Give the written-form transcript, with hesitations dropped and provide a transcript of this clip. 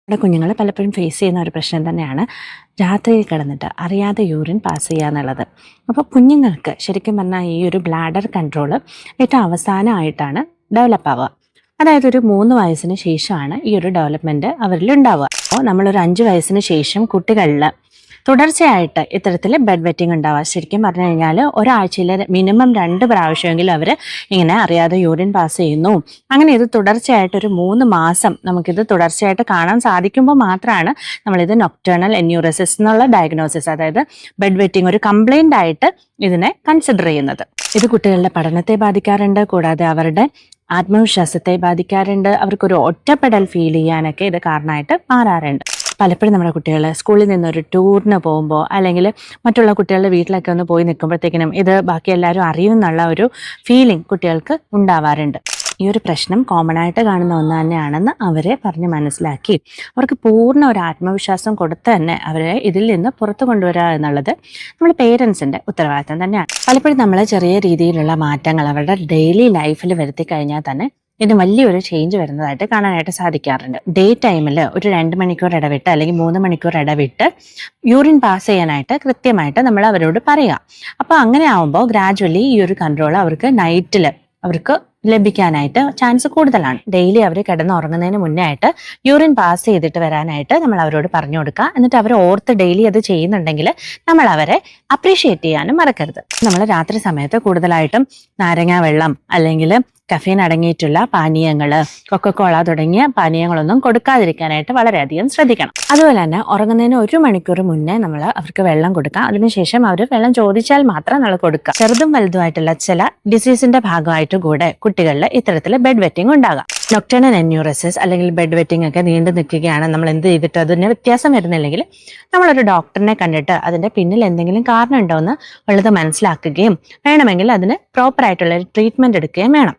നമ്മുടെ കുഞ്ഞുങ്ങൾ പലപ്പോഴും ഫേസ് ചെയ്യുന്ന ഒരു പ്രശ്നം തന്നെയാണ് രാത്രിയിൽ കിടന്നിട്ട് അറിയാതെ യൂറിൻ പാസ് ചെയ്യുക എന്നുള്ളത്. അപ്പോൾ കുഞ്ഞുങ്ങൾക്ക് ശരിക്കും പറഞ്ഞാൽ ഈ ഒരു ബ്ലാഡർ കൺട്രോൾ ഏറ്റവും അവസാനമായിട്ടാണ് ഡെവലപ്പ് ആവുക. അതായത് ഒരു 3 വയസ്സിന് ശേഷമാണ് ഈ ഒരു ഡെവലപ്മെൻറ്റ് അവരിൽ ഉണ്ടാവുക. അപ്പോൾ നമ്മളൊരു 5 വയസ്സിന് ശേഷം കുട്ടികളിൽ തുടർച്ചയായിട്ട് ഇത്തരത്തിൽ ബെഡ് വെറ്റിംഗ് ഉണ്ടാവുക. ശരിക്കും പറഞ്ഞു കഴിഞ്ഞാൽ ഒരാഴ്ചയിൽ മിനിമം 2 പ്രാവശ്യമെങ്കിലും അവർ ഇങ്ങനെ അറിയാതെ യൂറിൻ പാസ് ചെയ്യുന്നു. അങ്ങനെ ഇത് തുടർച്ചയായിട്ട് ഒരു 3 മാസം നമുക്കിത് തുടർച്ചയായിട്ട് കാണാൻ സാധിക്കുമ്പോൾ മാത്രമാണ് നമ്മളിത് നൊക്ടേണൽ എന്യൂറസിസ് എന്നുള്ള ഡയഗ്നോസിസ്, അതായത് ബെഡ് വെറ്റിംഗ് ഒരു കംപ്ലൈൻ്റ് ആയിട്ട് ഇതിനെ കൺസിഡർ ചെയ്യുന്നത്. ഇത് കുട്ടികളുടെ പഠനത്തെ ബാധിക്കാറുണ്ട്, കൂടാതെ അവരുടെ ആത്മവിശ്വാസത്തെ ബാധിക്കാറുണ്ട്, അവർക്കൊരു ഒറ്റപ്പെടൽ ഫീൽ ചെയ്യാനൊക്കെ ഇത് കാരണമായിട്ട് മാറാറുണ്ട്. പലപ്പോഴും നമ്മുടെ കുട്ടികൾ സ്കൂളിൽ നിന്നൊരു ടൂറിന് പോകുമ്പോൾ അല്ലെങ്കിൽ മറ്റുള്ള കുട്ടികളുടെ വീട്ടിലൊക്കെ ഒന്ന് പോയി നിൽക്കുമ്പോഴത്തേക്കിനും ഇത് ബാക്കി എല്ലാവരും അറിയുമെന്നുള്ള ഒരു ഫീലിംഗ് കുട്ടികൾക്ക് ഉണ്ടാവാറുണ്ട്. ഈ ഒരു പ്രശ്നം കോമൺ ആയിട്ട് കാണുന്ന ഒന്ന് തന്നെയാണെന്ന് അവരെ പറഞ്ഞ് മനസ്സിലാക്കി അവർക്ക് പൂർണ്ണ ഒരു ആത്മവിശ്വാസം കൊടുത്ത് തന്നെ അവരെ ഇതിൽ നിന്ന് പുറത്തു കൊണ്ടുവരിക എന്നുള്ളത് നമ്മൾ പേരൻസിൻ്റെ ഉത്തരവാദിത്തം തന്നെയാണ്. പലപ്പോഴും നമ്മൾ ചെറിയ രീതിയിലുള്ള മാറ്റങ്ങൾ അവരുടെ ഡെയിലി ലൈഫിൽ വരുത്തി കഴിഞ്ഞാൽ തന്നെ ഇതിന് വലിയൊരു ചേഞ്ച് വരുന്നതായിട്ട് കാണാനായിട്ട് സാധിക്കാറുണ്ട്. ഡേ ടൈമിൽ ഒരു 2 മണിക്കൂർ ഇടവിട്ട് അല്ലെങ്കിൽ 3 മണിക്കൂർ ഇടവിട്ട് യൂറിൻ പാസ് ചെയ്യാനായിട്ട് കൃത്യമായിട്ട് നമ്മൾ അവരോട് പറയുക. അപ്പോൾ അങ്ങനെ ആവുമ്പോൾ ഗ്രാജുവലി ഈ ഒരു കൺട്രോൾ അവർക്ക് നൈറ്റിൽ അവർക്ക് ലഭിക്കാനായിട്ട് ചാൻസ് കൂടുതലാണ്. ഡെയിലി അവർ കിടന്നുറങ്ങുന്നതിന് മുന്നേ ആയിട്ട് യൂറിൻ പാസ് ചെയ്തിട്ട് വരാനായിട്ട് നമ്മൾ അവരോട് പറഞ്ഞു കൊടുക്കുക. എന്നിട്ട് അവർ ഓർത്ത് ഡെയിലി അത് ചെയ്യുന്നുണ്ടെങ്കിൽ നമ്മൾ അവരെ അപ്രീഷിയേറ്റ് ചെയ്യാനും മറക്കരുത്. നമ്മൾ രാത്രി സമയത്ത് കൂടുതലായിട്ടും നാരങ്ങ വെള്ളം അല്ലെങ്കിൽ കഫീൻ അടങ്ങിയിട്ടുള്ള പാനീയങ്ങൾ, കൊക്കക്കോള തുടങ്ങിയ പാനീയങ്ങളൊന്നും കൊടുക്കാതിരിക്കാനായിട്ട് വളരെയധികം ശ്രദ്ധിക്കണം. അതുപോലെ തന്നെ ഉറങ്ങുന്നതിന് 1 മണിക്കൂർ മുന്നേ നമ്മൾ അവർക്ക് വെള്ളം കൊടുക്കാം. അതിനുശേഷം അവർ വെള്ളം ചോദിച്ചാൽ മാത്രം നമ്മൾ കൊടുക്കുക. ചെറുതും വലുതുമായിട്ടുള്ള ചില ഡിസീസിന്റെ ഭാഗമായിട്ട് കൂടെ കുട്ടികളിൽ ഇത്തരത്തിൽ ബെഡ് വെറ്റിംഗ് ഉണ്ടാകാം. നൊക്ടേണൽ എന്യൂറസിസ് അല്ലെങ്കിൽ ബെഡ് വെറ്റിംഗ് ഒക്കെ നീണ്ടു നിൽക്കുകയാണ്, നമ്മൾ എന്ത് ചെയ്തിട്ട് അതിന് വ്യത്യാസം വരുന്നില്ലെങ്കിൽ നമ്മളൊരു ഡോക്ടറിനെ കണ്ടിട്ട് അതിന്റെ പിന്നിൽ എന്തെങ്കിലും കാരണം ഉണ്ടോ എന്ന് ഉള്ളത് മനസ്സിലാക്കുകയും വേണമെങ്കിൽ അതിന് പ്രോപ്പറായിട്ടുള്ള ഒരു ട്രീറ്റ്മെന്റ് എടുക്കുകയും വേണം.